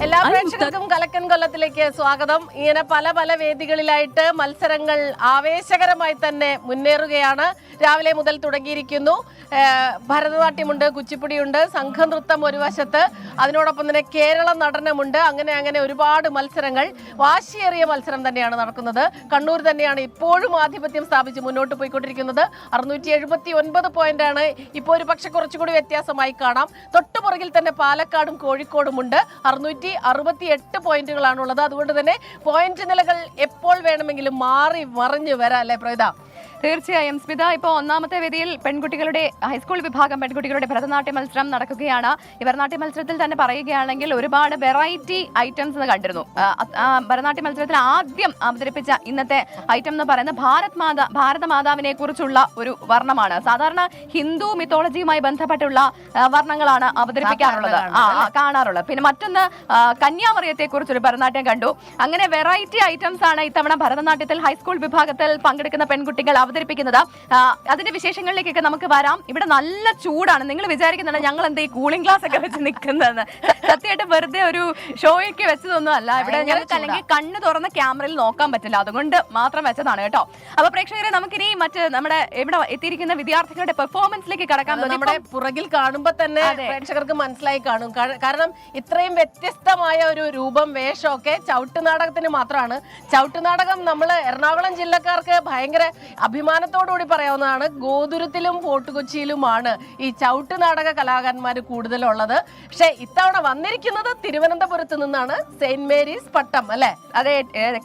എല്ലാ പ്രേക്ഷകർക്കും കലക്കൻ കൊല്ലത്തിലേക്ക് സ്വാഗതം. ഇങ്ങനെ പല പല വേദികളിലായിട്ട് മത്സരങ്ങൾ ആവേശകരമായി തന്നെ മുന്നേറുകയാണ്. രാവിലെ മുതൽ തുടങ്ങിയിരിക്കുന്നു. ഭരതനാട്യമുണ്ട്, കുച്ചിപ്പുടിയുണ്ട്, സംഘനൃത്തം ഒരു വശത്ത്, അതിനോടൊപ്പം തന്നെ കേരള നടനമുണ്ട്. അങ്ങനെ ഒരുപാട് മത്സരങ്ങൾ, വാശിയേറിയ മത്സരം തന്നെയാണ് നടക്കുന്നത്. കണ്ണൂർ തന്നെയാണ് ഇപ്പോഴും ആധിപത്യം സ്ഥാപിച്ച് മുന്നോട്ട് പോയിക്കൊണ്ടിരിക്കുന്നത്. 679 പോയിന്റാണ്. ഇപ്പോൾ ഒരു പക്ഷെ കുറച്ചുകൂടി വ്യത്യാസമായി കാണാം. തൊട്ടുപുറകിൽ തന്നെ പാലക്കാടും കോഴിക്കോടുമുണ്ട്. 668 പോയിന്റുകളാണുള്ളത്. അതുകൊണ്ട് തന്നെ പോയിന്റ് നിലകൾ എപ്പോൾ വേണമെങ്കിലും മാറി മറിഞ്ഞു വരാം അല്ലേ പ്രീത? തീർച്ചയായും സ്മിത, ഇപ്പോൾ ഒന്നാമത്തെ വേദിയിൽ പെൺകുട്ടികളുടെ ഹൈസ്കൂൾ വിഭാഗം പെൺകുട്ടികളുടെ ഭരതനാട്യ മത്സരം നടക്കുകയാണ്. ഈ ഭരതനാട്യ മത്സരത്തിൽ തന്നെ പറയുകയാണെങ്കിൽ ഒരുപാട് വെറൈറ്റി ഐറ്റംസ് കണ്ടിരുന്നു. ഭരതനാട്യ മത്സരത്തിൽ ആദ്യം അവതരിപ്പിച്ച ഇന്നത്തെ ഐറ്റം എന്ന് പറയുന്നത് ഭാരതമാതാവിനെ കുറിച്ചുള്ള ഒരു വർണ്ണമാണ്. സാധാരണ ഹിന്ദു മിത്തോളജിയുമായി ബന്ധപ്പെട്ടുള്ള വർണ്ണങ്ങളാണ് കാണാറുള്ളത്. പിന്നെ മറ്റൊന്ന് കന്യാമറിയത്തെ കുറിച്ചൊരു ഭരതനാട്യം കണ്ടു. അങ്ങനെ വെറൈറ്റി ഐറ്റംസ് ആണ് ഇത്തവണ ഭരതനാട്യത്തിൽ ഹൈസ്കൂൾ വിഭാഗത്തിൽ പങ്കെടുക്കുന്ന പെൺകുട്ടികൾ അവതരിപ്പിക്കുന്നത്. അതിന്റെ വിശേഷങ്ങളിലേക്കൊക്കെ നമുക്ക് വരാം. ഇവിടെ നല്ല ചൂടാണ്. നിങ്ങൾ വിചാരിക്കുന്നുണ്ട് ഞങ്ങൾ എന്താ ഈ കൂളിംഗ് ഗ്ലാസ് ഒക്കെ വെച്ച് നിൽക്കുന്നതെന്ന്. സത്യമായിട്ട് വെറുതെ ഒരു ഷോയ്ക്ക് വെച്ചതൊന്നും അല്ല. ഇവിടെ ഞങ്ങൾക്ക് അല്ലെങ്കിൽ കണ്ണ് തുറന്ന ക്യാമറയിൽ നോക്കാൻ പറ്റില്ല, അതുകൊണ്ട് മാത്രം വെച്ചതാണ് കേട്ടോ. അപ്പൊ പ്രേക്ഷകരെ, നമുക്കിനി നമ്മുടെ ഇവിടെ എത്തിയിരിക്കുന്ന വിദ്യാർത്ഥികളുടെ പെർഫോമൻസിലേക്ക് കടക്കാം. നമ്മുടെ പുറകിൽ കാണുമ്പോൾ തന്നെ പ്രേക്ഷകർക്ക് മനസ്സിലായി കാണും. കാരണം ഇത്രയും വ്യത്യസ്തമായ ഒരു രൂപം, വേഷമൊക്കെ ചവിട്ടുനാടകത്തിന് മാത്രമാണ്. ചവിട്ടുനാടകം നമ്മൾ എറണാകുളം ജില്ലക്കാർക്ക് ഭയങ്കര അഭിമാനത്തോടുകൂടി പറയാവുന്നതാണ്. ഗോതുരത്തിലും ഫോർട്ട് കൊച്ചിയിലുമാണ് ഈ ചവിട്ടുനാടക കലാകാരന്മാർ കൂടുതലുള്ളത്. പക്ഷെ ഇത്തവണ വന്നിരിക്കുന്നത് തിരുവനന്തപുരത്ത് നിന്നാണ്. സെന്റ് മേരീസ് പട്ടം അല്ലെ? അതെ,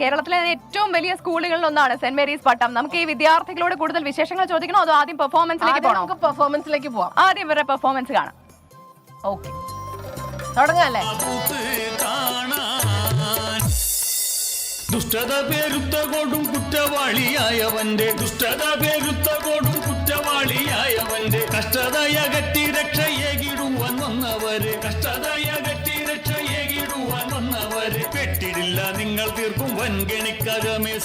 കേരളത്തിലെ ഏറ്റവും വലിയ സ്കൂളുകളിൽ ഒന്നാണ് സെന്റ് മേരീസ് പട്ടം. നമുക്ക് ഈ വിദ്യാർത്ഥികളോട് കൂടുതൽ വിശേഷങ്ങൾ ചോദിക്കണോ അതോ ആദ്യം പെർഫോമൻസിലേക്ക് പോകണം? നമുക്ക് പെർഫോമൻസിലേക്ക് പോവാം. ആദ്യം ഇവരുടെ പെർഫോമൻസ് കാണാം. ഓക്കെ, തുടങ്ങാല്ലേ? ദുഷ്ടത പേരുത്ത കൊടും കുറ്റവാളിയായവന്റെ കഷ്ടതയകറ്റി രക്ഷയേകിടുവാൻ വന്നവര് പെട്ടിടില്ല നിങ്ങൾ തീർക്കും വൻഗണിക്കകമേ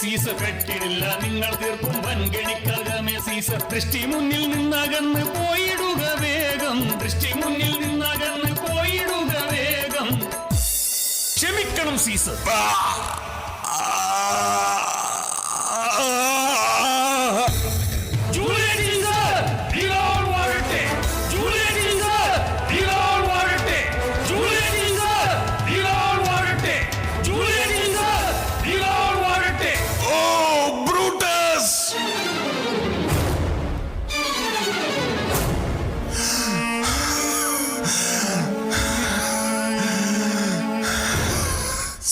സീസർ ദൃഷ്ടി മുന്നിൽ നിന്നകന്ന് പോയിടുക വേഗം ക്ഷമിക്കണം സീസർ.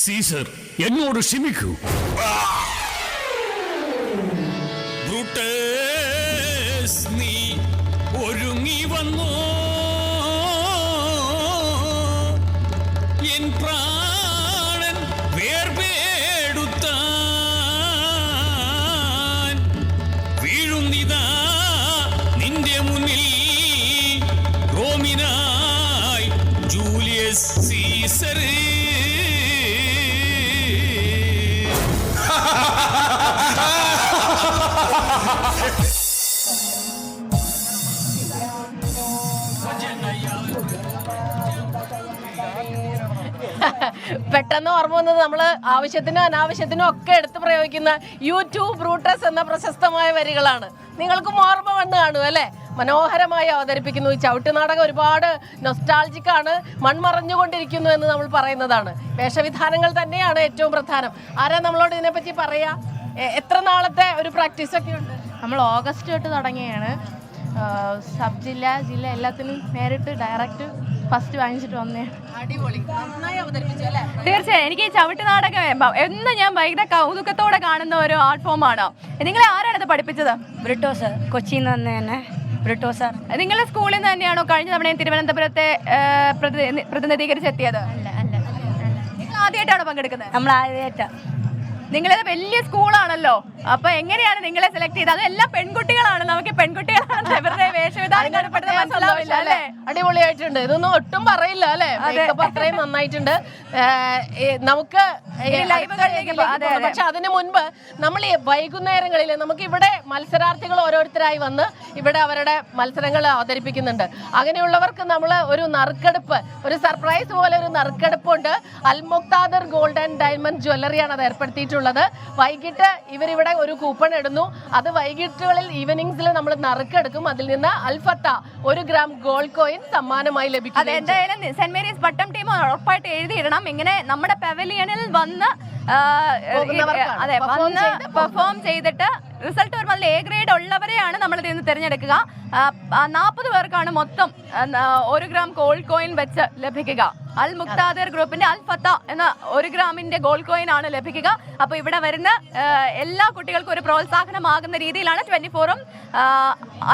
സീസർ, എന്നോട് ക്ഷമിക്കൂ. ബ്രൂട്ടസ്, നീ ഒരുങ്ങി വന്നോ? എൻ പ്രാണൻ വേർപെടുത്താൻ വീഴുന്നിതാ നിന്റെ മുന്നിൽ റോമിനായി ജൂലിയസ് സീസർ. പെട്ടെന്ന് ഓർമ്മ വന്നത് നമ്മൾ ആവശ്യത്തിനും അനാവശ്യത്തിനും ഒക്കെ എടുത്തു പ്രയോഗിക്കുന്ന യൂട്യൂബ് ബ്രൂട്ടസ് എന്ന പ്രശസ്തമായ വരികളാണ്. നിങ്ങൾക്കും ഓർമ്മ വന്ന് കാണും അല്ലെ? മനോഹരമായി അവതരിപ്പിക്കുന്നു. ഈ ചവിട്ടുനാടകം ഒരുപാട് നൊസ്റ്റാൾജിക് ആണ്, മൺമറഞ്ഞുകൊണ്ടിരിക്കുന്നു എന്ന് നമ്മൾ പറയുന്നതാണ്. വേഷവിധാനങ്ങൾ തന്നെയാണ് ഏറ്റവും പ്രധാനം. ആരാ നമ്മളോട് ഇതിനെപ്പറ്റി പറയാ? എത്ര നാളത്തെ ഒരു പ്രാക്ടീസ് ഒക്കെ ഉണ്ട്? നമ്മൾ ഓഗസ്റ്റ് തൊട്ട് തുടങ്ങിയാണ്. സബ് ജില്ല എല്ലാത്തിനും നേരിട്ട് ഡയറക്റ്റ് ഫസ്റ്റ് വാങ്ങിച്ചിട്ട് വന്നേ. അടിപൊളി, നന്നായി അവതരിപ്പിച്ചു അല്ലേ? തീർച്ചയായും എനിക്ക് ഈ ചവിട്ടുനാടകം എന്ന് ഞാൻ ഭയങ്കര കൗതുകത്തോടെ കാണുന്ന ഒരു ആർട്ട് ഫോമാണ്. നിങ്ങളെ ആരാണ് ഇത് പഠിപ്പിച്ചത്? ബ്രിട്ടോ സർ, കൊച്ചിയിൽ നിന്ന് തന്നെ ബ്രിട്ടോ സർ. നിങ്ങളുടെ സ്കൂളിൽ നിന്ന് തന്നെയാണോ കഴിഞ്ഞ തവണ തിരുവനന്തപുരത്തെ പ്രതിനിധീകരിച്ചെത്തിയത്? അല്ല. നിങ്ങൾ ആദ്യമായിട്ടാണോ പങ്കെടുക്കുന്നത്? നമ്മൾ ആദ്യമായിട്ടാ. നിങ്ങളത് വലിയ സ്കൂളാണല്ലോ, അപ്പൊ എങ്ങനെയാണ് നിങ്ങളെ സെലക്ട് ചെയ്തത്? അതെല്ലാം പെൺകുട്ടികളാണ്, നമുക്ക് പെൺകുട്ടികളാണ് ഇവരുടെ വേഷവിധാനം മനസ്സിലാവില്ല അല്ലേ? അടിപൊളിയായിട്ടുണ്ട്, ഇതൊന്നും ഒട്ടും പറയില്ല അല്ലേ? മേക്കപ്പ് അത്രയും നന്നായിട്ടുണ്ട്. നമുക്ക് പക്ഷെ അതിനു മുൻപ് നമ്മൾ ഈ വൈകുന്നേരങ്ങളിൽ നമുക്ക് ഇവിടെ മത്സരാർത്ഥികൾ ഓരോരുത്തരായി വന്ന് ഇവിടെ അവരുടെ മത്സരങ്ങൾ അവതരിപ്പിക്കുന്നുണ്ട്. അങ്ങനെയുള്ളവർക്ക് നമ്മൾ ഒരു നറുക്കെടുപ്പ്, ഒരു സർപ്രൈസ് പോലെ ഒരു നറുക്കെടുപ്പുണ്ട്. അൽ മുക്താദർ ഗോൾഡ് ആൻഡ് ഡയമണ്ട് ജ്വല്ലറിയാണ് അത് ഏർപ്പെടുത്തിയിട്ടുള്ളത്. വൈകിട്ട് ഇവരിവിടെ ഒരു കൂപ്പൺ ഇടുന്നു. അത് വൈകിട്ടുകളിൽ ഈവനിങ്സിൽ നമ്മൾ നറുക്കെടുക്കും. അതിൽ നിന്ന് അൽഫത്ത 1 ഗ്രാം ഗോൾഡ് കോയിൻ സമ്മാനമായി ലഭിക്കും. എന്തായാലും സെന്റ് മേരീസ് പട്ടം ടീം ഉറപ്പായിട്ട് എഴുതിയിടണം. ഇങ്ങനെ നമ്മുടെ പവലിയനിൽ വന്ന് പെർഫോം ചെയ്തിട്ട് റിസൾട്ട് വരുമ്പോൾ അതിൽ A ഗ്രേഡ് ഉള്ളവരെയാണ് നമ്മൾ ഇതിൽ നിന്ന് തിരഞ്ഞെടുക്കുക. 40 പേർക്കാണ് മൊത്തം 1 ഗ്രാം ഗോൾഡ് കോയിൻ വെച്ച് ലഭിക്കുക. അൽ മുക്താദിർ ഗ്രൂപ്പിന്റെ അൽഫത്ത എന്ന 1 ഗ്രാമിന്റെ ഗോൾഡ് കോയിൻ ആണ് ലഭിക്കുക. അപ്പൊ ഇവിടെ വരുന്ന എല്ലാ കുട്ടികൾക്കും ഒരു പ്രോത്സാഹനമാകുന്ന രീതിയിലാണ് 24ഉം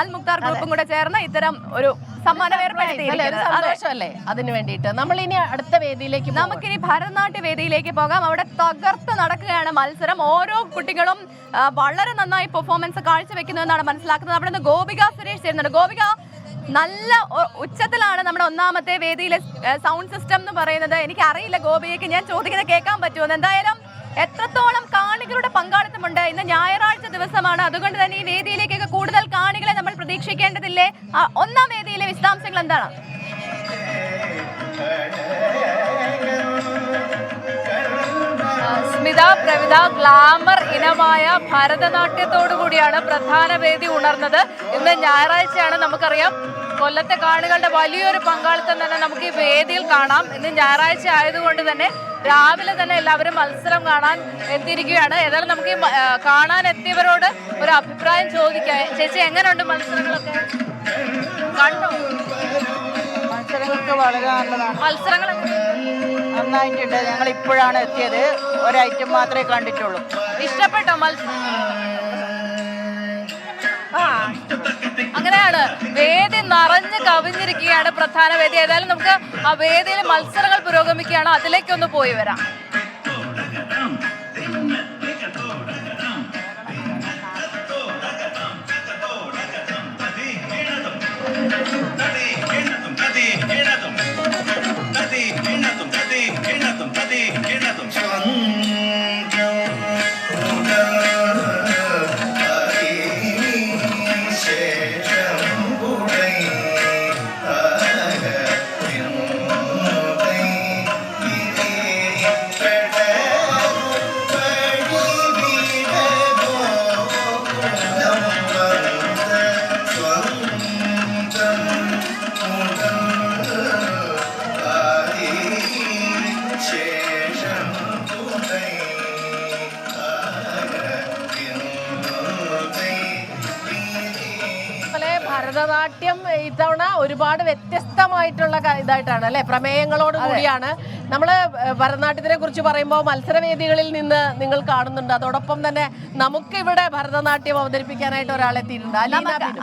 അൽ മുക്താർ ഗ്രൂപ്പും കൂടെ ചേർന്ന് ഇത്തരം ഒരു സമ്മാനം ഏർപ്പെടുത്തിയിരിക്കുന്നത്. അതിന് വേണ്ടിയിട്ട് നമ്മൾ ഇനി അടുത്ത വേദിയിലേക്ക്, നമുക്കിനി ഭരതനാട്യ വേദിയിലേക്ക് പോകാം. അവിടെ തകർത്ത് നടക്കുകയാണ് മത്സരം. ഓരോ കുട്ടികളും വളരെ നന്നായി പെർഫോമൻസ് കാഴ്ചവെക്കുന്നു എന്നാണ് മനസ്സിലാക്കുന്നത്. അവിടെ നിന്ന് ഗോപിക സുരേഷ് ചേരുന്നുണ്ട്. ഗോപിക, നല്ല ഉച്ചത്തിലാണ് നമ്മുടെ ഒന്നാമത്തെ വേദിയിലെ സൗണ്ട് സിസ്റ്റം എന്ന് പറയുന്നത്. എനിക്ക് അറിയില്ല ഗോപികയ്ക്ക് ഞാൻ ചോദിക്കുന്നത് കേൾക്കാൻ പറ്റുമോ? എന്തായാലും എത്രത്തോളം കാണികളുടെ പങ്കാളിത്തമുണ്ട്? ഇന്ന് ഞായറാഴ്ച ദിവസമാണ്, അതുകൊണ്ട് തന്നെ ഈ വേദിയിലേക്കൊക്കെ കൂടുതൽ കാണികളെ നമ്മൾ പ്രതീക്ഷിക്കേണ്ടതില്ലേ? ഒന്നാം വേദിയിലെ വിശദാംശങ്ങൾ എന്താണ്? സ്മിത, പ്രവിത, ഗ്ലാമർ ഇനമായ ഭരതനാട്യത്തോടു കൂടിയാണ് പ്രധാന വേദി ഉണർന്നത്. ഇന്ന് ഞായറാഴ്ചയാണ്, നമുക്കറിയാം. കൊല്ലത്തെ കാണികളുടെ വലിയൊരു പങ്കാളിത്തം തന്നെ നമുക്ക് ഈ വേദിയിൽ കാണാം. ഇന്ന് ഞായറാഴ്ച ആയതുകൊണ്ട് തന്നെ രാവിലെ തന്നെ എല്ലാവരും മത്സരം കാണാൻ എത്തിയിരിക്കുകയാണ്. ഏതായാലും നമുക്ക് ഈ കാണാൻ എത്തിയവരോട് ഒരു അഭിപ്രായം ചോദിക്കാം. ചേച്ചി, എങ്ങനെയുണ്ട് മത്സരങ്ങളൊക്കെ? കണ്ടോ? മത്സരങ്ങൾക്ക് വളരെ നല്ലതാണ്. മത്സരങ്ങൾ നന്നായിട്ടുണ്ട്. ഞങ്ങൾ ഇപ്പോഴാണ് എത്തിയത്. ഒരു ഐറ്റം മാത്രമേ കണ്ടിട്ടുള്ളൂ. ഇഷ്ടപ്പെട്ടോ മത്സരം? അങ്ങനെയാണ്, വേദി നിറഞ്ഞ് കവിഞ്ഞിരിക്കുകയാണ് പ്രധാന വേദി. ഏതായാലും നമുക്ക് ആ വേദിയിൽ മത്സരങ്ങൾ പുരോഗമിക്കുകയാണ്, അതിലേക്കൊന്ന് പോയി വരാം. ഭരതനാട്യം ഇത്തവണ ഒരുപാട് വ്യത്യസ്തമായിട്ടുള്ള ഇതായിട്ടാണ് അല്ലെ, പ്രമേയങ്ങളോട് കൂടിയാണ്. നമ്മള് ഭരതനാട്യത്തിനെ കുറിച്ച് പറയുമ്പോൾ മത്സരവേദികളിൽ നിന്ന് നിങ്ങൾ കാണുന്നുണ്ട്, അതോടൊപ്പം തന്നെ നമുക്ക് ഇവിടെ ഭരതനാട്യം അവതരിപ്പിക്കാനായിട്ട് ഒരാളെത്തിയിട്ടുണ്ട്.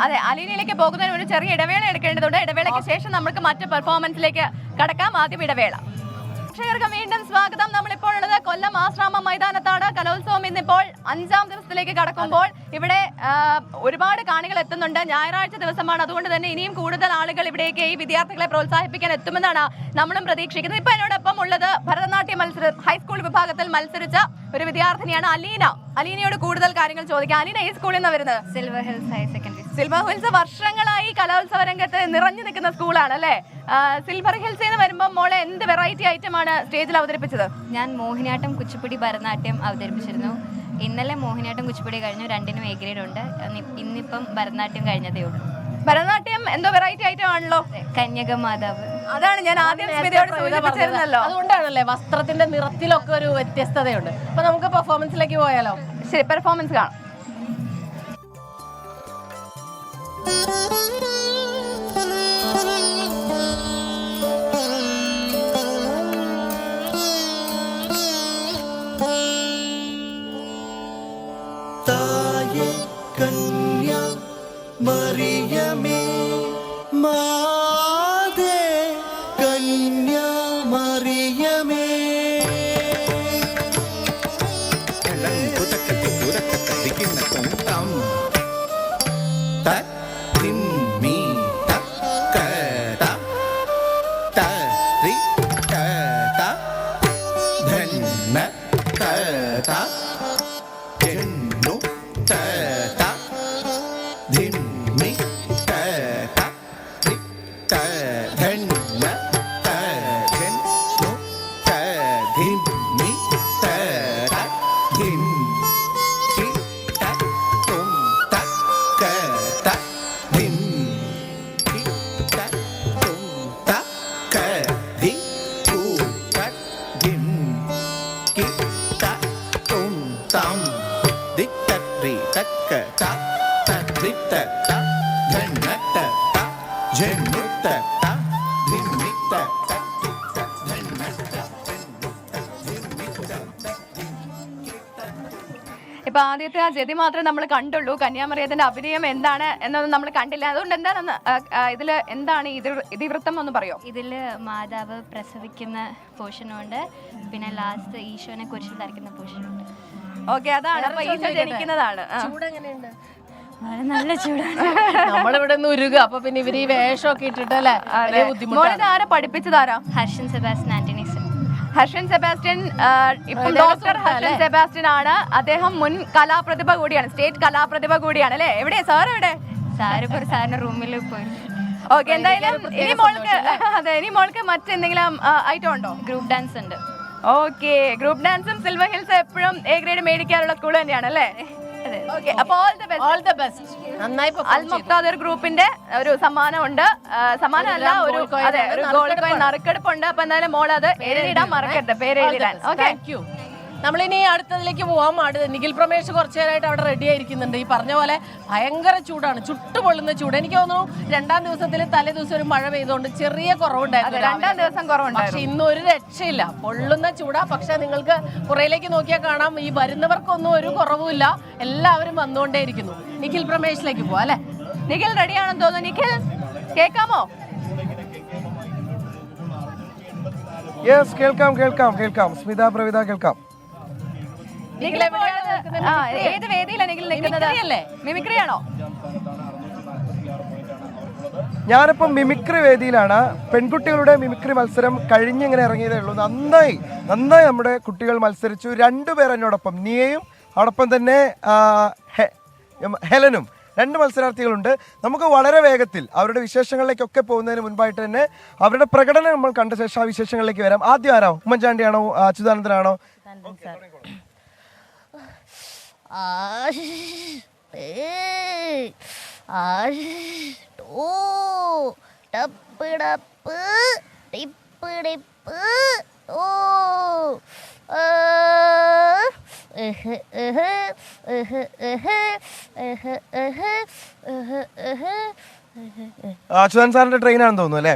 അതെ, അലീനയിലേക്ക് പോകുന്നതിന് ഒരു ചെറിയ ഇടവേള എടുക്കേണ്ടതുണ്ട്. ഇടവേളയ്ക്ക് ശേഷം നമുക്ക് മറ്റു പെർഫോമൻസിലേക്ക് കടക്കാം. ആദ്യം ഇടവേള. പ്രേക്ഷകർക്ക് വീണ്ടും സ്വാഗതം. നമ്മളിപ്പോൾ ഉള്ളത് കൊല്ലം ആശ്രാമ മൈതാനത്താണ്. കലോത്സവം ഇന്നിപ്പോൾ 5ാം ദിവസത്തിലേക്ക് കടക്കുമ്പോൾ ഇവിടെ ഒരുപാട് കാണികൾ എത്തുന്നുണ്ട്. ഞായറാഴ്ച ദിവസമാണ്, അതുകൊണ്ട് തന്നെ ഇനിയും കൂടുതൽ ആളുകൾ ഇവിടേക്ക് ഈ വിദ്യാർത്ഥികളെ പ്രോത്സാഹിപ്പിക്കാൻ എത്തുമെന്നാണ് നമ്മളും പ്രതീക്ഷിക്കുന്നത്. ഇപ്പൊ എന്നോടൊപ്പം ഉള്ളത് ഭരതനാട്യ ഹൈസ്കൂൾ വിഭാഗത്തിൽ മത്സരിച്ച ഒരു വിദ്യാർത്ഥിനിയാണ് അലീന. അലീനയോട് കൂടുതൽ കാര്യങ്ങൾ ചോദിക്കാം. അലീന ഈ സ്കൂളിൽ നിന്നാണ് വരുന്നത്? Silver hills higher secondary. Silver hills വർഷങ്ങളായി കലോത്സവ രംഗത്ത് നിറഞ്ഞു നിൽക്കുന്ന സ്കൂളാണ് അല്ലേ? സിൽവർ ഹിൽസിൽ നിന്ന് വരുമ്പോൾ മോളെ എന്ത് വെറൈറ്റി ഐറ്റം ആണ് സ്റ്റേജിൽ അവതരിപ്പിച്ചത്? ഞാൻ മോഹിനിയാട്ടം, കുച്ചിപ്പുടി, ഭരതനാട്യം അവതരിപ്പിച്ചിരുന്നു. ഇന്നലെ മോഹിനിയാട്ടം, കുച്ചിപ്പുടി കഴിഞ്ഞു, 2നും A ഗ്രേഡ് ഉണ്ട്. ഇന്നിപ്പം ഭരതനാട്യം കഴിഞ്ഞതേ ഉള്ളൂ. ഭരതനാട്യം എന്തോ വെറൈറ്റി ഐറ്റം ആണല്ലോ. കന്യകമാതാവ്, അതാണ് ഞാൻ ആദ്യം സൂചിപ്പിച്ചിരുന്നല്ലോ. അതുകൊണ്ടാണല്ലേ വസ്ത്രത്തിന്റെ നിറത്തിലൊക്കെ ഒരു വ്യത്യസ്തതയുണ്ട്. അപ്പൊ നമുക്ക് പെർഫോമൻസിലേക്ക് പോയാലോ? ശരി, പെർഫോമൻസ് കാണാം. തായേ കന്യ മറിയമേ മാതേ കന്യ മറിയമേ ഇപ്പൊ ആദ്യത്തെ ആ ജതി മാത്രമേ നമ്മൾ കണ്ടുള്ളൂ. കന്യാമറിയത്തിന്റെ അഭിനയം എന്താണ് എന്നൊന്നും നമ്മൾ കണ്ടില്ല. അതുകൊണ്ട് എന്താണെന്ന് ഇതില് എന്താണ് ഇതിവൃത്തം എന്ന് പറയോ? ഇതിൽ മാതാവ് പ്രസവിക്കുന്ന പോർഷനുണ്ട്, പിന്നെ ലാസ്റ്റ് ഈശോനെ കുരിശിൽ തറയ്ക്കുന്ന പോർഷനുണ്ട്. ഓക്കെ, അതാണ് അപ്പൊ ഈശോ ജനിക്കുന്നതാണ്. ചൂടെങ്ങനെയുണ്ട്? വളരെ നല്ല ചൂടാണ്. നമ്മളിവിടെ നിന്ന് ഉരുക. അപ്പൊ പിന്നെ ഇവര് ഈ വേഷമൊക്കെ ഇട്ടിട്ടല്ലേ ബുദ്ധിമുട്ട്. ആരാ പഠിപ്പിച്ചതാരാ? ഹർഷൻ സെബാസ്റ്റ്യൻ ആന്റണി സർ. ഹർഷൻ സെബാസ്റ്റ്യൻ ഇപ്പോൾ ഡോക്ടർ ഹർഷൻ സെബാസ്റ്റ്യൻ ആണ്. അദ്ദേഹം മുൻ കലാപ്രതിഭ കൂടിയാണ്, സ്റ്റേറ്റ് കലാപ്രതിഭ കൂടിയാണ് അല്ലേ? എവിടെ സാർ? എവിടെ സാറിന്റെ റൂമിൽ പോയി. ഓക്കെ, എന്തായാലും ഇനി മോൾക്ക് മറ്റെന്തെങ്കിലും ഐറ്റം ഉണ്ടോ? ഗ്രൂപ്പ് ഡാൻസ് ഉണ്ട്. ഓക്കെ, ഗ്രൂപ്പ് ഡാൻസും സിൽവർ ഹിൽസ് എപ്പോഴും എ ഗ്രേഡ് മേടിക്കാനുള്ള സ്കൂൾ തന്നെയാണ് അല്ലേ? ഓക്കെ, അപ്പോൾ ഓൾ ദ ബെസ്റ്റ്. നന്നായി അൽ മുക്താദിർ ഗ്രൂപ്പിന്റെ ഒരു സമ്മാനമുണ്ട്. സമ്മാനമല്ല, ഒരു ഗോൾഡ് കോയിൻ നറുക്കെടുപ്പുണ്ട്. അപ്പൊ എന്തായാലും മോൾ അത് എഴുതിയിടാൻ മറക്കരുത്, പേര് എഴുതിടാൻ. Okay, thank you. നമ്മളിനി അടുത്തതിലേക്ക് പോവാം. നിഖിൽ പ്രമേഷ് കുറച്ചു നേരമായിട്ട് അവിടെ റെഡി ആയിരിക്കുന്നുണ്ട്. ഈ പറഞ്ഞ പോലെ ഭയങ്കര ചൂടാണ്, ചുട്ടുപൊള്ളുന്ന ചൂട്. എനിക്ക് തോന്നുന്നു രണ്ടാം ദിവസത്തിൽ തലേ ദിവസം ഒരു മഴ പെയ്തുകൊണ്ട് ചെറിയ കുറവുണ്ടായിരുന്നു. രണ്ടാം ദിവസം കുറവുണ്ടായിരുന്നു. പക്ഷെ ഇന്ന് ഒരു രക്ഷയില്ല, പൊള്ളുന്ന ചൂടാ. പക്ഷെ നിങ്ങൾക്ക് പുറയിലേക്ക് നോക്കിയാൽ കാണാം, ഈ വരുന്നവർക്കൊന്നും ഒരു കുറവുമില്ല, എല്ലാവരും വന്നുകൊണ്ടേയിരിക്കുന്നു. നിഖിൽ പ്രമേഷിലേക്ക് പോവാ അല്ലെ? നിഖിൽ റെഡിയാണെന്ന് തോന്നുന്നു. നിഖിൽ കേൾക്കാമോ? യെസ്, കേൾക്കാം. സ്മിത, പ്രവിത കേൾക്കാം. ഏത് വേദിയിലാണ് നിഖിൽ നിൽക്കുന്നത്? മിമിക്രി ആണോ? ഞാനിപ്പം മിമിക്രി വേദിയിലാണ്. പെൺകുട്ടികളുടെ മിമിക്രി മത്സരം കഴിഞ്ഞിങ്ങനെ ഇറങ്ങിയതേ ഉള്ളൂ. നന്നായി നമ്മുടെ കുട്ടികൾ മത്സരിച്ചു. 2 പേർ എന്നോടൊപ്പം, നിയയും അതോടൊപ്പം തന്നെ ഹെലനും, 2 മത്സരാർത്ഥികളുണ്ട്. നമുക്ക് വളരെ വേഗത്തിൽ അവരുടെ വിശേഷങ്ങളിലേക്കൊക്കെ പോകുന്നതിന് മുൻപായിട്ട് തന്നെ അവരുടെ പ്രകടനം നമ്മൾ കണ്ട ശേഷം ആ വിശേഷങ്ങളിലേക്ക് വരാം. ആദ്യം ആരാ? ഉമ്മൻചാണ്ടിയാണോ അച്യുതാനന്ദനാണോ? അച്യുതാനന്ദൻ സാറിന്റെ ട്രെയിനാണെന്ന് തോന്നുന്നു അല്ലേ?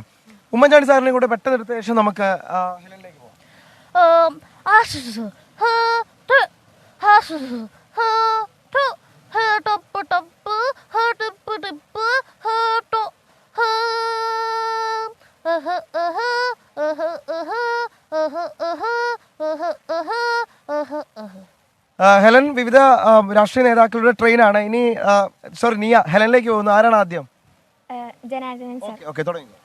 ഉമ്മൻചാണ്ടി സാറിനെ കൂടെ പെട്ടെന്ന് എടുത്ത ശേഷം നമുക്ക് ഹെലനിലേക്ക് പോകാം. ഹെലൻ വിവിധ രാഷ്ട്രീയ നേതാക്കളുടെ ട്രെയിനാണ്. ഇനി നിയ ഹെലനിലേക്ക് പോകുന്നു. ആരാണ് ആദ്യം? ജനാർദ്ദനൻ സർ. ഓക്കെ, തുടങ്ങി.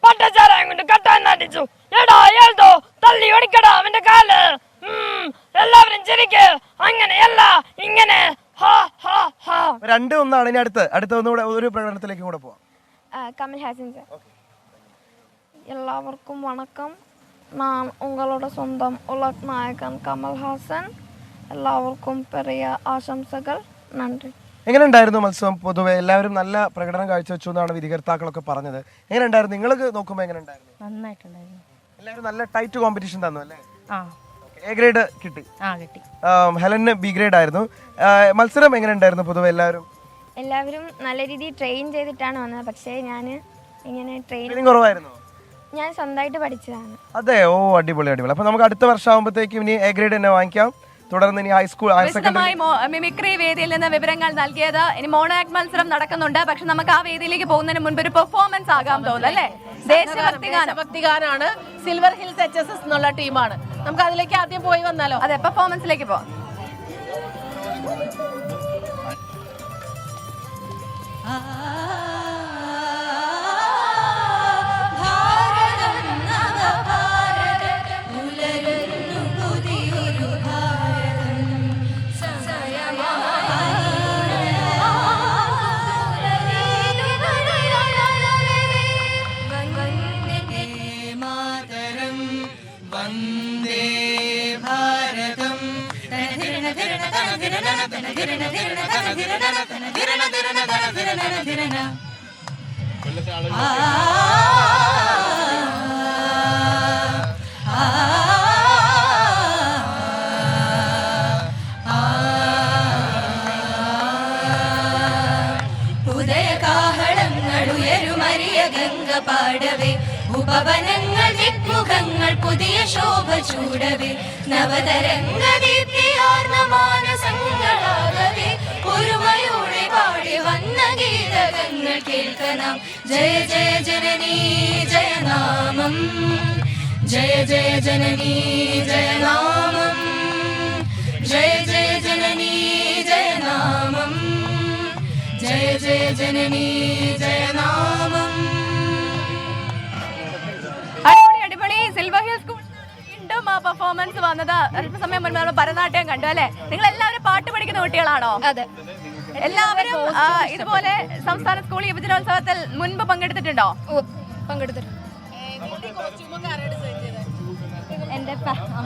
പട്ടച്ചാരം കൊണ്ട് കെട്ടാൻ നാട്ടിച്ചു. എടാ എഴുതോ തള്ളി ഓടിക്കടാ അവന്റെ കാല്. എല്ലാവരും ചിരിക്ക്. അങ്ങനെയല്ല ഇങ്ങനെ. 2-1 ഇനി അടുത്ത ഒന്നുകൂടെ ഒരു പ്രകടനത്തിലേക്ക് കൂടെ പോവാം. കമൽ ഹാസൻ സർ. எல்லாருக்கும் வணக்கம். நான் உங்களோட சொந்தம் உலக் நாயகன் கமல் ஹாசன். എല്ലാവർക്കും പെരിയ ആശംസകൾ. നന്ദി. എങ്ങനെ ഉണ്ടായിരുന്നു മത്സരം? പൊതുവെ എല്ലാവരും നല്ല പ്രകടനം കാഴ്ചവെച്ചു എന്നാണ് വിധികർത്താക്കളൊക്കെ പറഞ്ഞത്. എങ്ങനെ ഉണ്ടായിരുന്നു? നിങ്ങൾക്ക് നോക്കുമ്പോൾ എങ്ങനെ ഉണ്ടായിരുന്നു? നന്നായിട്ടുണ്ടായിരുന്നു. എല്ലാവരും നല്ല ടൈറ്റ് കോമ്പറ്റീഷൻ തന്നു അല്ലേ? എ ഗ്രേഡ് കിട്ടി. ഹെലന് ബി ഗ്രേഡ് ആയിരുന്നു. മത്സരം എങ്ങനെ ഉണ്ടായിരുന്നു പൊതുവെ? എല്ലാവരും നല്ല രീതിയിൽ ട്രെയിൻ ചെയ്തിട്ടാണ് വന്നത്. പക്ഷേ ഞാൻ ഇങ്ങനെ ട്രെയിനിങ് കുറവായിരുന്നു. ഞാൻ സ്വന്തമായിട്ട് പഠിച്ചതാണ്. അതെ, ഓ അടിപൊളി. അപ്പൊ നമുക്ക് അടുത്ത വർഷം ആകുമ്പോഴത്തേക്കും ഇനി എ ഗ്രേഡ് തന്നെ വാങ്ങിക്കാം. തുടർന്ന് ഇനി ഹൈസ്കൂൾ, ഹയർ സെക്കൻഡറി. മിമിക്രി വേദിയിൽ നിന്ന് വിവരങ്ങൾ നൽകിയത്. ഇനി മോണോ ആക്ട് മത്സരം നടക്കുന്നുണ്ട്. പക്ഷെ നമുക്ക് ആ വേദിയിലേക്ക് പോകുന്നതിന് മുൻപ് ഒരു പെർഫോമൻസ് ആകാൻ തോന്നുന്നു അല്ലേ? ദേശഭക്തി ഗാനാണ്. സിൽവർ ഹിൽസ് HSS എന്നുള്ള ടീമാണ്. നമുക്ക് അതിലേക്ക് ആദ്യം പോയി വന്നാലോ? അതെ, പെർഫോമൻസിലേക്ക് പോവാം. ഉദയകാഹളങ്ങളുയരുമരിയ ഗംഗ പാടവേ ഉപവനങ്ങൾ ദിക്മുഖങ്ങൾ പുതിയ ശോഭ ചൂടവേ നവതരംഗ ദീപ്തിയാർന്ന മാനസങ്ങളാകവേ ഒരുമയോടെ പാടി വന്ന ഗീതകങ്ങൾ കേൾക്കണം ജയ ജയ ജനനീ ജയനാമം ജയ ജയ ജനനീ ജയനാമം ജയ ജയ ജനനീ ജയനാമം ജയ ജയ ജനനീ ജയനാമം. അടിപൊളി അടിപൊളി. സിൽവർ ഹിൽ സ്കൂൾ വീണ്ടും ആ പെർഫോമൻസ് വന്നത് അല്പസമയം മുൻപ് നമ്മൾ ഭരതനാട്യം കണ്ടു അല്ലെ? നിങ്ങൾ എല്ലാവരും പാട്ട് പഠിക്കുന്ന കുട്ടികളാണോ? അതെ. എല്ലാവരും ഇതുപോലെ സംസ്ഥാന സ്കൂൾ യുവജനോത്സവത്തിൽ മുൻപ് പങ്കെടുത്തിട്ടുണ്ടോ? പങ്കെടുത്തിട്ടുണ്ട്.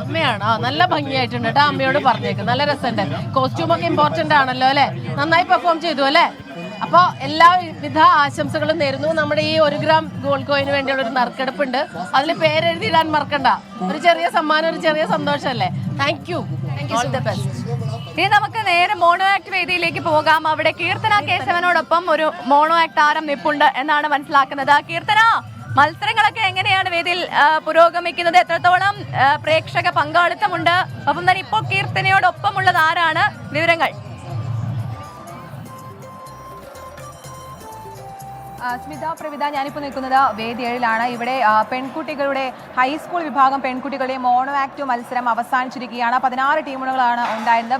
അമ്മയാണ്. നല്ല ഭംഗിയായിട്ടുണ്ട് കേട്ടോ. അമ്മയോട് പറഞ്ഞേക്ക്. നല്ല രസമുണ്ട്. കോസ്റ്റ്യൂമൊക്കെ ഇമ്പോർട്ടന്റ് ആണല്ലോ അല്ലെ? നന്നായി പെർഫോം ചെയ്തു അല്ലെ? അപ്പോൾ എല്ലാവിധ ആശംസകളും നേരുന്നു. നമ്മുടെ ഈ 1 ഗ്രാം ഗോൾഡ് കോയിന് വേണ്ടിയുള്ള ഒരു നറുക്കെടുപ്പുണ്ട്. അതിൽ പേരെഴുതിയിടാൻ മറക്കണ്ട. ഒരു ചെറിയ സമ്മാനം, ഒരു ചെറിയ സന്തോഷമല്ലേ? Thank you. All the best. ഇനി നമുക്ക് നേരെ മോണോ ആക്ട് വേദിയിലേക്ക് പോകാം. അവിടെ കീർത്തന കേശവനോടൊപ്പം ഒരു മോണോ ആക്ട് താരം നിപ്പുണ്ട് എന്നാണ് മനസ്സിലാക്കുന്നത്. കീർത്തന, മത്സരങ്ങളൊക്കെ എങ്ങനെയാണ് വേദിയിൽ പുരോഗമിക്കുന്നത്? എത്രത്തോളം പ്രേക്ഷക പങ്കാളിത്തമുണ്ട്? ഒപ്പം തന്നെ ഇപ്പോൾ കീർത്തനയോടൊപ്പമുള്ളത് ആരാണ്? വിവരങ്ങൾ. സ്മിത പ്രവിത, ഞാനിപ്പോൾ നിൽക്കുന്നത് വേദി 7ലാണ്. ഇവിടെ പെൺകുട്ടികളുടെ ഹൈസ്കൂൾ വിഭാഗം പെൺകുട്ടികളുടെ മോണോ ആക്ട് മത്സരം അവസാനിച്ചിരിക്കുകയാണ്. 16 ടീമുകളാണ് ഉണ്ടായിരുന്നത്.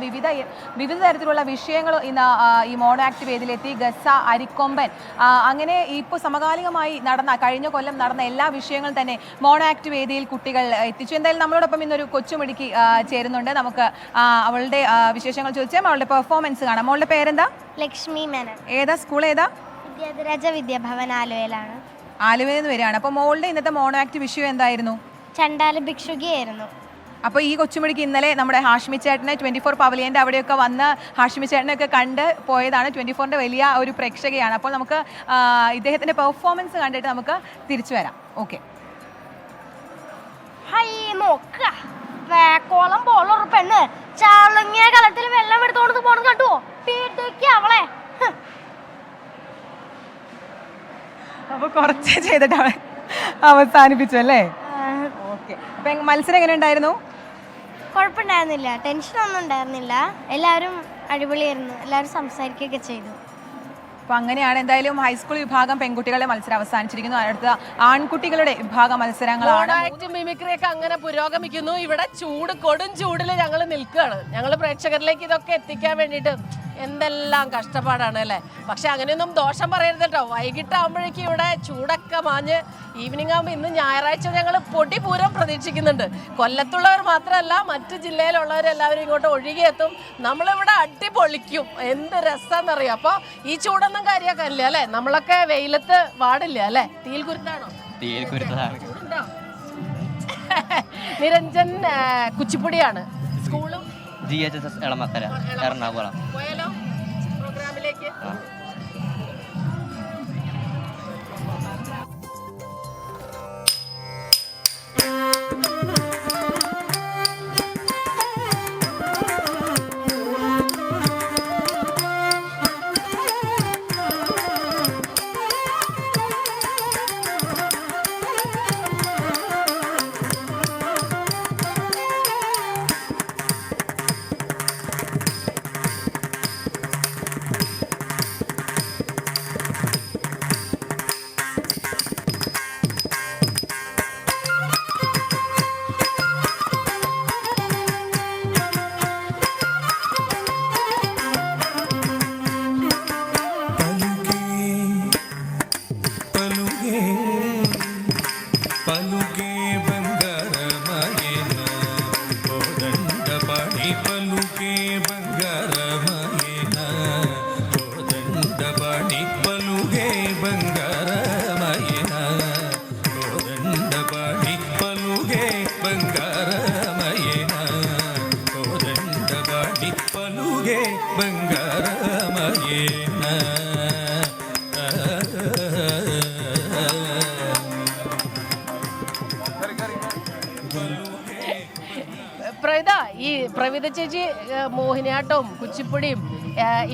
വിവിധ തരത്തിലുള്ള വിഷയങ്ങൾ ഇന്ന് ഈ മോണോ ആക്ട് വേദിയിലെത്തി. ഗസ, അരിക്കൊമ്പൻ, അങ്ങനെ ഇപ്പോൾ സമകാലികമായി കഴിഞ്ഞ കൊല്ലം നടന്ന എല്ലാ വിഷയങ്ങളും തന്നെ മോണോ ആക്ട് വേദിയിൽ കുട്ടികൾ എത്തിച്ചു. എന്തായാലും നമ്മളോടൊപ്പം ഇന്നൊരു കൊച്ചുമിടുക്കി ചേരുന്നുണ്ട്. നമുക്ക് അവളുടെ വിശേഷങ്ങൾ ചോദിച്ചാൽ അവളുടെ പെർഫോമൻസ് കാണാം. അവളുടെ പേരെന്താ? ലക്ഷ്മി മേനൻ. ഏതാ സ്കൂൾ? ഏതാ? വിദ്യാധരാജ വിദ്യാഭവൻ ആലുവയിലാണ്. ആലുവയിൽ നിന്ന് വരികയാണ്. അപ്പോൾ മോളുടെ ഇന്നത്തെ മോണോ ആക്ട് വിഷയം എന്തായിരുന്നു? ചണ്ടാല ഭിക്ഷുകിയായിരുന്നു. അപ്പോൾ ഈ കൊച്ചുമിടിക്ക് ഇന്നലെ നമ്മുടെ ഹാഷ്മി ചേട്ടനെ 24 പവലിയൻ്റെ അവിടെയൊക്കെ വന്ന് ഹാഷ്മി ചേട്ടനെയൊക്കെ കണ്ട് പോയതാണ്. 24ൻ്റെ വലിയ ഒരു പ്രേക്ഷകയാണ്. അപ്പോൾ നമുക്ക് ഇദ്ദേഹത്തിൻ്റെ പെർഫോമൻസ് കണ്ടിട്ട് നമുക്ക് തിരിച്ചു വരാം. ഓക്കെ. ഹൈ നോക്ക വേക്കോളം പോലൊരു പെണ്ണ് ചാളുങ്ങിയ കളത്തിൽ വെള്ളം എടുത്തോണ്ട് പോണെന്ന് കണ്ടുവോ? പീഡിക്ക് അവളെ. അപ്പോൾ കുറച്ച് ചെയ്തിട്ട് അവസാനിപ്പിച്ചു അല്ലേ? ഓക്കെ. അപ്പം മത്സരം എങ്ങനെ ഉണ്ടായിരുന്നു? കുഴപ്പമുണ്ടായിരുന്നില്ല, ടെൻഷനൊന്നും ഉണ്ടായിരുന്നില്ല. എല്ലാവരും അടിപൊളിയായിരുന്നു. എല്ലാവരും സംസാരിക്കുകയൊക്കെ ചെയ്തു. അപ്പോൾ അങ്ങനെയാണ്. എന്തായാലും ഹൈസ്കൂൾ വിഭാഗം പെൺകുട്ടികളുടെ മത്സരം അവസാനിച്ചിരിക്കുന്നു. അടുത്ത ആൺകുട്ടികളുടെ വിഭാഗ മത്സരങ്ങളാണ്. മിമിക്രി ഒക്കെ അങ്ങനെ പുരോഗമിക്കുന്നു. ഇവിടെ കൊടും ചൂടിൽ ഞങ്ങൾ നിൽക്കുകയാണ്. ഞങ്ങൾ പ്രേക്ഷകരിലേക്ക് ഇതൊക്കെ എത്തിക്കാൻ വേണ്ടിയിട്ട് എന്തെല്ലാം കഷ്ടപ്പാടാണ് അല്ലേ? പക്ഷെ അങ്ങനെയൊന്നും ദോഷം പറയരുത് കേട്ടോ. വൈകിട്ടാകുമ്പോഴേക്കും ഇവിടെ ചൂടൊക്കെ മാഞ്ഞ് ഈവനിങ് ആകുമ്പോൾ ഇന്ന് ഞായറാഴ്ച ഞങ്ങൾ പൊടിപൂരം പ്രതീക്ഷിക്കുന്നുണ്ട്. കൊല്ലത്തുള്ളവർ മാത്രമല്ല, മറ്റു ജില്ലയിലുള്ളവരെല്ലാവരും ഇങ്ങോട്ട് ഒഴുകിയെത്തും. നമ്മളിവിടെ അടിപൊളിക്കും. എന്ത് രസമെന്നറിയാം. അപ്പോൾ ഈ ചൂടൊന്നും കാര്യമാക്കാനില്ല അല്ലേ? നമ്മളൊക്കെ വെയിലത്ത് പാടില്ല അല്ലേ? തീയിൽ കുരുത്താണോ? ചൂടുണ്ടോ? നിരഞ്ജൻ കുച്ചിപ്പുടിയാണ്. സ്കൂളും GHS എളമക്കര, എറണാകുളം. പോയാലോ പ്രോഗ്രാമിലേക്ക്? നയന പ്രവിത, ഈ പ്രവിത ചേച്ചി മോഹിനിയാട്ടവും കുച്ചിപ്പുടിയും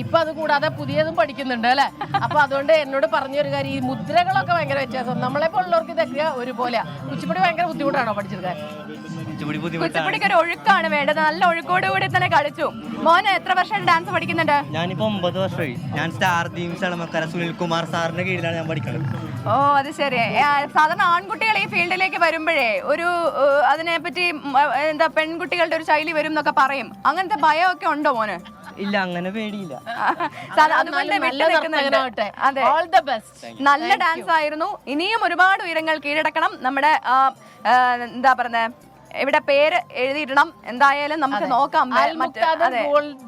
ഇപ്പൊ അത് കൂടാതെ പുതിയതും പഠിക്കുന്നുണ്ട് അല്ലെ? അപ്പൊ അതുകൊണ്ട് എന്നോട് പറഞ്ഞൊരു കാര്യം, ഈ മുദ്രകളൊക്കെ ഭയങ്കര വ്യത്യാസം. നമ്മളെ പോലുള്ളവർക്ക് ഇതൊക്കെ ഒരുപോലെ. കുച്ചിപ്പുടി ഭയങ്കര ബുദ്ധിമുട്ടാണോ പഠിച്ചെടുക്കാൻ? കുച്ചിപ്പുടിക്ക് ഒരു ഒഴുക്കാണ് വേണ്ടത്. നല്ല ഒഴുക്കോട് കൂടി തന്നെ കളിച്ചു. മോന് എത്ര വർഷം ഡാൻസ് പഠിക്കുന്നുണ്ട്? ഞാനിപ്പോ 9 വർഷമായി. ഞാൻ സ്റ്റാർ ടീംസ് എളമക്കര സുനിൽകുമാർ സാറിന്റെ കീഴിലാണ് ഞാൻ പഠിക്കുന്നത്. ഓ, അത് ശരി. സാധാരണ ആൺകുട്ടികൾ ഈ ഫീൽഡിലേക്ക് വരുമ്പോഴേ ഒരു അതിനെപ്പറ്റി എന്താ പെൺകുട്ടികളുടെ ഒരു ശൈലി വരും എന്നൊക്കെ പറയും. അങ്ങനത്തെ ഭയമൊക്കെ ഉണ്ടോ മോന്? ഇല്ല, അങ്ങനെ പേടിയില്ല. നല്ല ഡാൻസ് ആയിരുന്നു. ഇനിയും ഒരുപാട് ഉയരങ്ങൾ കീഴടക്കണം. നമ്മുടെ എന്താ പറയുന്നത്, ഇവിടെ പേര് എഴുതിയിടണം. എന്തായാലും നമുക്ക് നോക്കാം.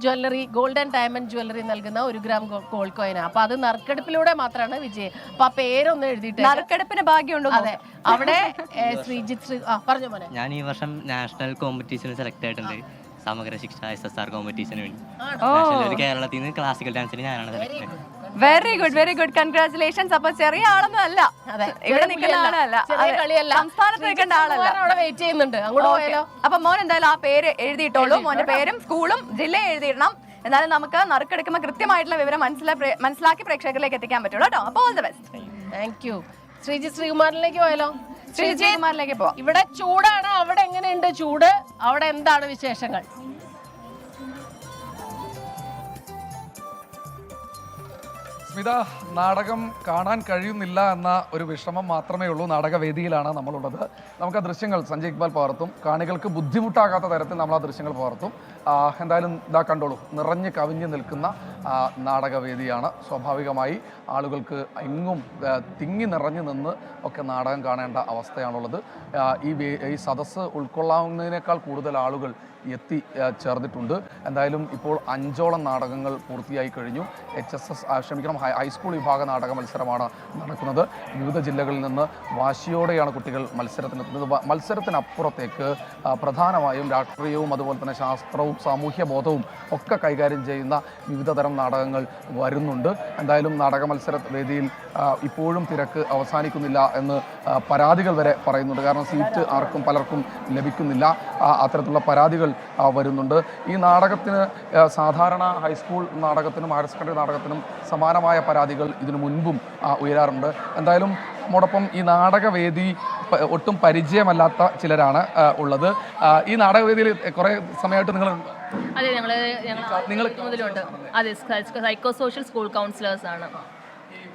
Jewellery, gold and diamond jewellery നൽകുന്ന 1 ഗ്രാം ഗോൾഡ് കോയിൻ. അപ്പൊ അത് നറുക്കെടുപ്പിലൂടെ മാത്രമാണ് വിജയം. അപ്പൊ ആ പേരൊന്ന് എഴുതിയിട്ട് നറുക്കെടുപ്പിന് ഭാഗ്യമുണ്ടോ? അതെ, അവിടെ ശ്രീജിത്ത് പറഞ്ഞു പോലെ ഞാൻ ഈ വർഷം നാഷണൽ കോമ്പറ്റീഷന് സെലക്ട് ആയിട്ടുണ്ട്. സമഗ്ര ശിക്ഷ SSR കോമ്പറ്റീഷന് വേണ്ടി. കേരളത്തിൽ നിന്ന് ക്ലാസിക്കൽ ഡാൻസിന് ഞാനാണ് സെലക്ട് ചെയ്തത്. Very good, very good. Congratulations. അപ്പൊ ചെറിയ ആളൊന്നും അല്ല, ഇവിടെ നിൽക്കുന്ന ആളല്ല, സംസ്ഥാനത്ത് നിൽക്കേണ്ട ആളല്ല. വെയിറ്റ് ചെയ്യുന്നുണ്ട്. അങ്ങോട്ട് പോയാലോ? അപ്പൊ മോൻ എന്തായാലും ആ പേര് എഴുതിയിട്ടോളൂ. മോന്റെ പേരും സ്കൂളും ജില്ലയും എഴുതിയിടണം. എന്നാലും നമുക്ക് നറുക്കെടുക്കുമ്പോൾ കൃത്യമായിട്ടുള്ള വിവരം മനസ്സിലാക്കി പ്രേക്ഷകരിലേക്ക് എത്തിക്കാൻ പറ്റുള്ളൂ കേട്ടോ. അപ്പൊ all the best. Thank you. ശ്രീകുമാറിലേക്ക് പോയാലോ? ശ്രീകുമാറിലേക്ക് പോവാം. ഇവിടെ ചൂടാണ്. അവിടെ എങ്ങനെയുണ്ട് ചൂട്? അവിടെ എന്താണ് വിശേഷങ്ങൾ? സ്മിത, നാടകം കാണാൻ കഴിയുന്നില്ല എന്ന ഒരു വിഷമം മാത്രമേ ഉള്ളൂ. നാടകവേദിയിലാണ് നമ്മളുള്ളത്. നമുക്ക് ആ ദൃശ്യങ്ങൾ സഞ്ജയ് ഇക്ബാൽ പകർത്തും. കാണികൾക്ക് ബുദ്ധിമുട്ടാകാത്ത തരത്തിൽ നമ്മൾ ആ ദൃശ്യങ്ങൾ പകർത്തും. എന്തായാലും ഇതാ കണ്ടോളൂ, നിറഞ്ഞ് കവിഞ്ഞ് നിൽക്കുന്ന നാടകവേദിയാണ്. സ്വാഭാവികമായി ആളുകൾക്ക് എങ്ങും തിങ്ങി നിറഞ്ഞു നിന്ന് ഒക്കെ നാടകം കാണേണ്ട അവസ്ഥയാണുള്ളത്. ഈ സദസ്സ് ഉൾക്കൊള്ളാവുന്നതിനേക്കാൾ കൂടുതൽ ആളുകൾ എത്തി ചേർന്നിട്ടുണ്ട്. എന്തായാലും ഇപ്പോൾ 5ഓളം നാടകങ്ങൾ പൂർത്തിയായി കഴിഞ്ഞു. ഹൈസ്കൂൾ വിഭാഗ നാടക മത്സരമാണ് നടക്കുന്നത്. വിവിധ ജില്ലകളിൽ നിന്ന് വാശിയോടെയാണ് കുട്ടികൾ മത്സരത്തിനെത്തുന്നത്. മത്സരത്തിനപ്പുറത്തേക്ക് പ്രധാനമായും രാഷ്ട്രീയവും അതുപോലെ തന്നെ ശാസ്ത്രവും സാമൂഹ്യ ബോധവും ഒക്കെ കൈകാര്യം ചെയ്യുന്ന വിവിധ തരം നാടകങ്ങൾ വരുന്നുണ്ട്. എന്തായാലും നാടക മത്സര വേദിയിൽ ഇപ്പോഴും തിരക്ക് അവസാനിക്കുന്നില്ല എന്ന് പരാതികൾ വരെ പറയുന്നുണ്ട്. കാരണം സീറ്റ് പലർക്കും ലഭിക്കുന്നില്ല. അത്തരത്തിലുള്ള പരാതികൾ വരുന്നുണ്ട്. ഈ നാടകത്തിന് സാധാരണ ഹൈസ്കൂൾ നാടകത്തിനും ഹയർ സെക്കൻഡറി നാടകത്തിനും സമാനമായ പരാതികൾ ഇതിനു മുൻപും ഉയരാറുണ്ട്. എന്തായാലും നമ്മോടൊപ്പം ഈ നാടകവേദി ഒട്ടും പരിചയമല്ലാത്ത ചിലരാണ് ഉള്ളത്. ഈ നാടകവേദിയിൽ കുറേ സമയമായിട്ട് നിങ്ങൾ? അതെ, ഞങ്ങൾ മുതലുണ്ട്. അതെ, സൈക്കോ സോഷ്യൽ സ്കൂൾ കൗൺസിലേഴ്സ് ആണ്.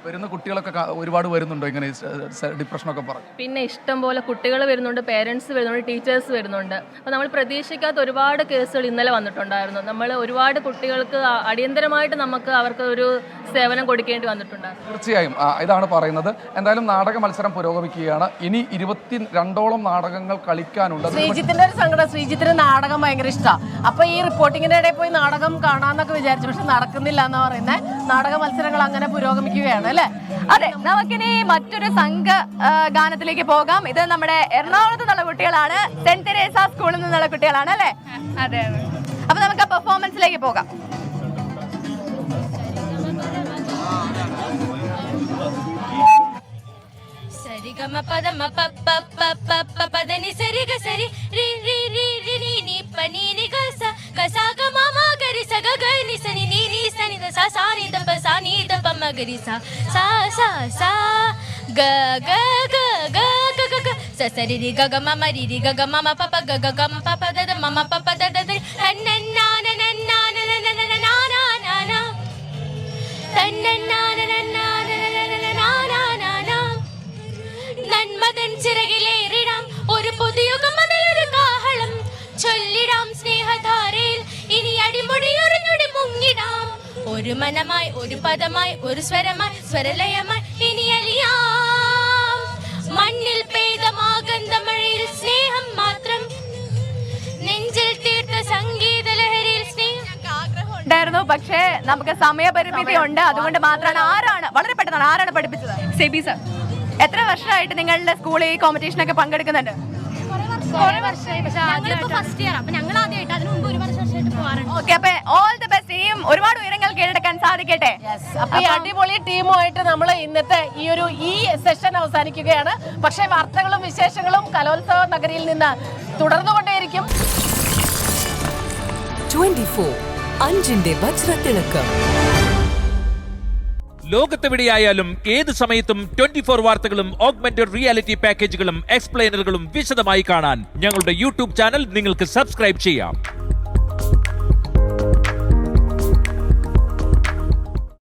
വരുന്ന കുട്ടികളൊക്കെ ഒരുപാട് വരുന്നുണ്ടോ ഇങ്ങനെ ഡിപ്രഷനൊക്കെ പറഞ്ഞു? പിന്നെ ഇഷ്ടം പോലെ കുട്ടികൾ വരുന്നുണ്ട്, പേരൻസ് വരുന്നുണ്ട്, ടീച്ചേഴ്സ് വരുന്നുണ്ട്. അപ്പോൾ നമ്മൾ പ്രതീക്ഷിക്കാത്ത ഒരുപാട് കേസുകൾ ഇന്നലെ വന്നിട്ടുണ്ടായിരുന്നു. നമ്മൾ ഒരുപാട് കുട്ടികൾക്ക് അടിയന്തരമായിട്ട് നമുക്ക് അവർക്ക് ഒരു സേവനം കൊടുക്കേണ്ടി വന്നിട്ടുണ്ടായിരുന്നു. തീർച്ചയായും ഇതാണ് പറയുന്നത്. എന്തായാലും നാടക മത്സരം പുരോഗമിക്കുകയാണ്. ഇനി 22ഓളം നാടകങ്ങൾ കളിക്കാനുണ്ട്. ശ്രീജിത്തിന്റെ ഒരു സങ്കടം, ശ്രീജിത്തിന് നാടകം ഭയങ്കര ഇഷ്ടമാണ്. അപ്പൊ ഈ റിപ്പോർട്ടിങ്ങിന്റെ ഇടയിൽ പോയി നാടകം കാണാന്നൊക്കെ വിചാരിച്ചു, പക്ഷെ നടക്കുന്നില്ല എന്നാ പറയുന്നത്. നാടക മത്സരങ്ങൾ അങ്ങനെ പുരോഗമിക്കുകയാണ്. അതെ, നമുക്കിനി മറ്റൊരു സംഘ ഗാനത്തിലേക്ക് പോകാം. ഇത് നമ്മുടെ എറണാകുളത്ത് നിന്നുള്ള കുട്ടികളാണ്. സെന്റ് തെരേസ സ്കൂളിൽ നിന്നുള്ള കുട്ടികളാണ് അല്ലേ? അതെ. അപ്പൊ നമുക്ക് പെർഫോമൻസിലേക്ക് പോകാം. సరిగమ పదమ పప్ప పప్ప పదని సరిగ సరి రి రి రి రి ని ని పని ని గస గసాగ మమ గరి సగ గని సని ని ని సని ద సా సా ని ద ప సా ని ద ప మ గరి సా సా సా సా గ గ గ గ గ గ గ స సరి రి గ గ మమ రి రి గ గ మమ ప ప గ గ గ మ ప ప ద ద మమ ప ప ద ద ద న న న న న న న న న న న న న ന നന്മതൻ ചിറകിലേറിടാം ഒരു പുതുയുഗം അതിലൊരു കാഹളം ചൊല്ലിടാം സ്നേഹധാരയിൽ ഇനി അടിമുടിയൊറിഞ്ഞുടി മുങ്ങിടാം ഒരു മനമായി ഒരു പദമായി ഒരു സ്വരമായി സ്വരലയമായി ഇനി അലിയാം മണ്ണിൽ പെയ്തമാകന്തമഴയിൽ സ്നേഹം മാത്രം നെഞ്ചിൽ തീർത്ത സംഗീത ലഹരിയിൽ സ്നേഹം ഉണ്ടായിരുന്നു. പക്ഷേ നമുക്ക് സമയപരിമിതി ഉണ്ട്. അതുകൊണ്ട് മാത്രമാണ് വളരെ പെട്ടെന്നാണ്. ആരാണ് പഠിപ്പിച്ചത്? സെബി സർ. എത്ര വർഷമായിട്ട് നിങ്ങളുടെ സ്കൂളിൽ ഈ കോമ്പറ്റീഷനൊക്കെ പങ്കെടുക്കുന്നുണ്ട്? ഓക്കെ, അപ്പൊ ഓൾ ദി ബെസ്റ്റ്. ഇനിയും ഒരുപാട് ഉയരങ്ങൾ കീഴടക്കാൻ സാധിക്കട്ടെ. അപ്പൊ ഈ അടിപൊളി ടീമുമായിട്ട് നമ്മൾ ഇന്നത്തെ ഈ സെഷൻ അവസാനിക്കുകയാണ്. പക്ഷേ വാർത്തകളും വിശേഷങ്ങളും കലോത്സവ നഗരിയിൽ നിന്ന് തുടർന്നുകൊണ്ടേയിരിക്കും. 24 അഞ്ചിന്റെ വജ്രത്തിളക്കം. ലോകത്തെവിടെയായാലും ഏത് സമയത്തും 24 വാർത്തകളും ഓഗ്മെന്റഡ് റിയാലിറ്റി പാക്കേജുകളും എക്സ്പ്ലെയിനറുകളും വിശദമായി കാണാൻ ഞങ്ങളുടെ യൂട്യൂബ് ചാനൽ നിങ്ങൾക്ക് സബ്സ്ക്രൈബ് ചെയ്യാം.